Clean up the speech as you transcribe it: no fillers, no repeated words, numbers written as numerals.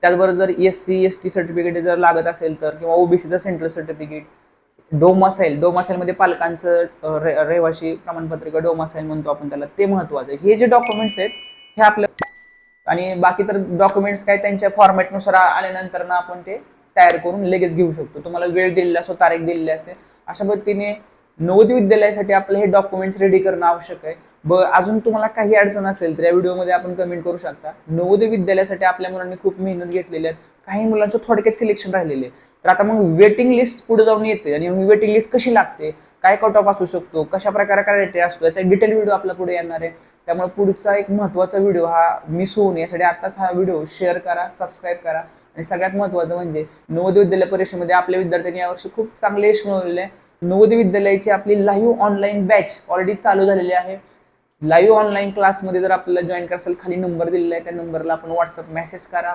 त्याचबरोबर जर SC ST certificate जर लागत असेल तर, किंवा OBCचं सेंट्रल सर्टिफिकेट, डोमासाईलमध्ये पालकांचं रहिवाशी प्रमाणपत्र किंवा डोमासाईल म्हणतो आपण त्याला, ते महत्वाचं आहे. हे जे डॉक्युमेंट्स आहेत हे आपल्या, आणि बाकी तर डॉक्युमेंट्स काय त्यांच्या फॉर्मॅटनुसार आल्यानंतर ना आपण ते तयार करून लगेच घेऊ शकतो. तुम्हाला वेळ दिलेला असतो, तारीख दिलेली असते. अशा पद्धतीने नवोदय विद्यालयासाठी आपलं हे डॉक्युमेंट्स रेडी करणं आवश्यक आहे. अजून तुम्हाला काही अडचण असेल तर या व्हिडिओमध्ये आपण कमेंट करू शकता. नवोदय विद्यालयासाठी आपल्या मुलांनी खूप मेहनत घेतलेली आहे. काही मुलांचं थोडक्यात सिलेक्शन राहिलेले आहे. तर आता मग वेटिंग लिस्ट पुढे जाऊन येते, आणि वेटिंग लिस्ट कशी लागते, काय कट ऑफ असू शकतो, कशा प्रकारे क्रायटेरिया असतो, याचा डिटेल व्हिडिओ आपला पुढे येणार आहे. त्यामुळे पुढचा एक महत्त्वाचा व्हिडिओ हा मिस होऊ नये यासाठी आत्ताच हा व्हिडिओ शेअर करा, सबस्क्राईब करा. आणि सगळ्यात महत्त्वाचं म्हणजे नवोदय विद्यालय परीक्षेमध्ये आपल्या विद्यार्थ्यांनी यावर्षी खूप चांगले यश मिळवलेले आहे. नवोदय विद्यालयाची आपली लाईव्ह ऑनलाईन बॅच ऑलरेडी चालू झालेली आहे. लाईव्ह ऑनलाईन क्लासमध्ये जर आपल्याला जॉईन करायचं, खाली नंबर दिलेला आहे, त्या नंबरला आपण व्हॉट्सअप मेसेज करा.